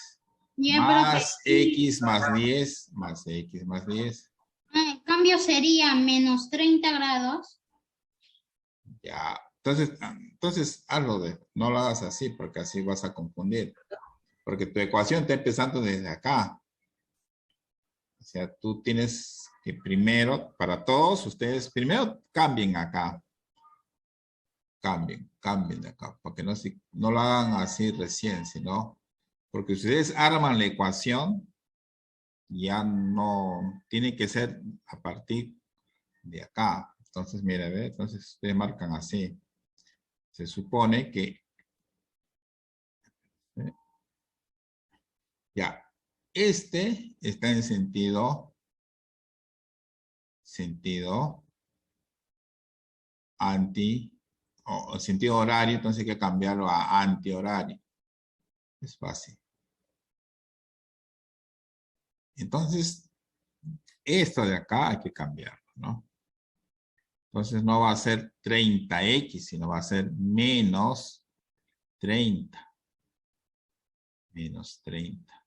S7: ya,
S1: Más
S7: profe,
S1: X más 10, más X más 10.
S7: el cambio sería menos 30 grados.
S1: Ya. Entonces hazlo no lo hagas así, porque así vas a confundir. Porque tu ecuación está empezando desde acá. O sea, tú tienes que primero, para todos ustedes, primero cambien acá. Cambien de acá, para que no lo hagan así recién, sino, porque ustedes arman la ecuación, ya no, tiene que ser a partir de acá. Entonces, mira, ¿ve? Entonces ustedes marcan así. Se supone que, ¿ve? Ya, este está en sentido o sentido horario, entonces hay que cambiarlo a antihorario. Es fácil. Entonces, esto de acá hay que cambiarlo, ¿no? Entonces no va a ser 30x, sino va a ser menos 30. Menos 30.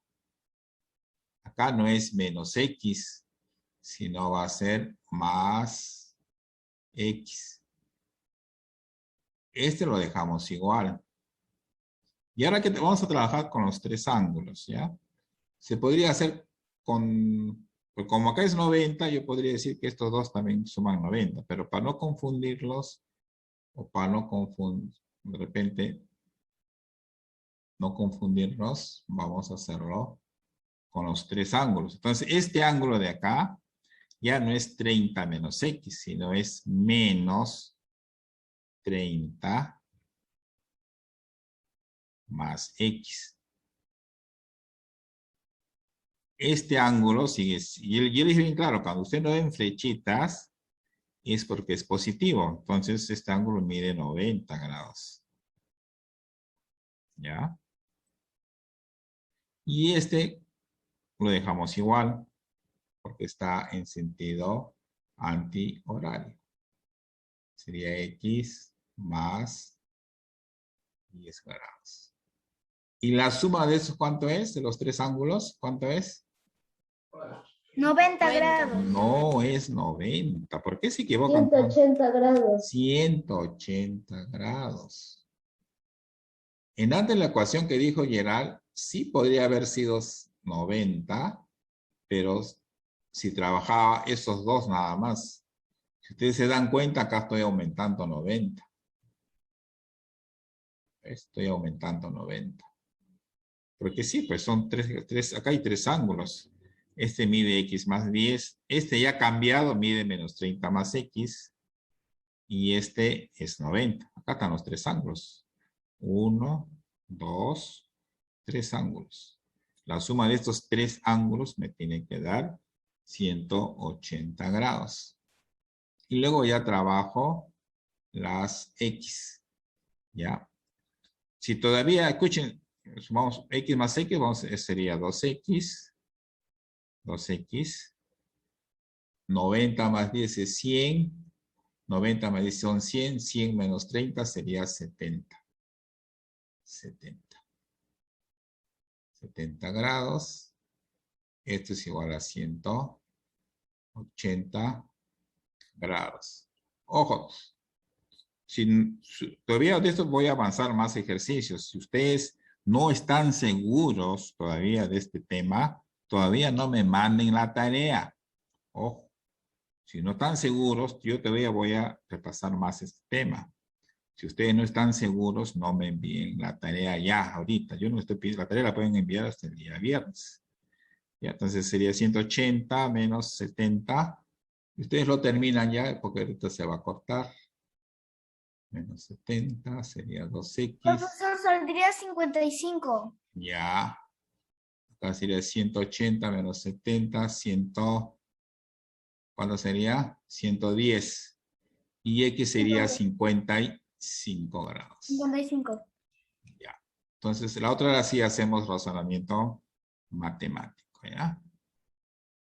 S1: Acá no es menos x, sino va a ser más x. Este lo dejamos igual. Y ahora que vamos a trabajar con los tres ángulos, ¿ya? Se podría hacer pues como acá es 90, yo podría decir que estos dos también suman 90, pero para no confundirlos, o para no confundir, de repente, no confundirlos, vamos a hacerlo con los tres ángulos. Entonces, este ángulo de acá ya no es 30 menos x, sino es menos 30 más x. Este ángulo sigue, y yo le dije bien claro, cuando usted no ven flechitas, es porque es positivo. Entonces, este ángulo mide 90 grados. ¿Ya? Y este lo dejamos igual, porque está en sentido antihorario. Sería x más 10 grados. ¿Y la suma de esos cuánto es? De los tres ángulos, ¿cuánto es?
S2: 90 grados.
S1: No es 90. ¿Por qué se equivocan?
S3: 180 grados.
S1: 180 grados. En antes la ecuación que dijo Gerald, sí podría haber sido 90, pero si trabajaba esos dos nada más. Si ustedes se dan cuenta, acá estoy aumentando 90. Estoy aumentando 90. Porque sí, pues son acá hay tres ángulos. Este mide x más 10. Este ya cambiado mide menos 30 más x. Y este es 90. Acá están los tres ángulos. 1, 2, 3 ángulos. La suma de estos tres ángulos me tiene que dar 180 grados. Y luego ya trabajo las x. ¿Ya? Si todavía, escuchen, sumamos x más x, sería 2x 2x. 90 más 10 es 100. 90 más 10 son 100. 100 menos 30 sería 70. 70 grados. Esto es igual a 180 grados. Ojo. Todavía de esto voy a avanzar más ejercicios. Si ustedes no están seguros todavía de este tema, todavía no me manden la tarea. Ojo. Si no están seguros, yo todavía voy a repasar más este tema. Si ustedes no están seguros, no me envíen la tarea ya, ahorita. Yo no estoy pidiendo la tarea, la pueden enviar hasta el día viernes. Ya, entonces sería 180 menos 70. Ustedes lo terminan ya, porque ahorita se va a cortar. Menos 70 sería 2x.
S2: Profesor, saldría 55.
S1: Ya. Acá sería 180 menos 70, 100. ¿Cuánto sería? 110. Y X sería 55 grados.
S2: 55.
S1: Ya. Entonces, la otra hora sí hacemos razonamiento matemático, ¿ya?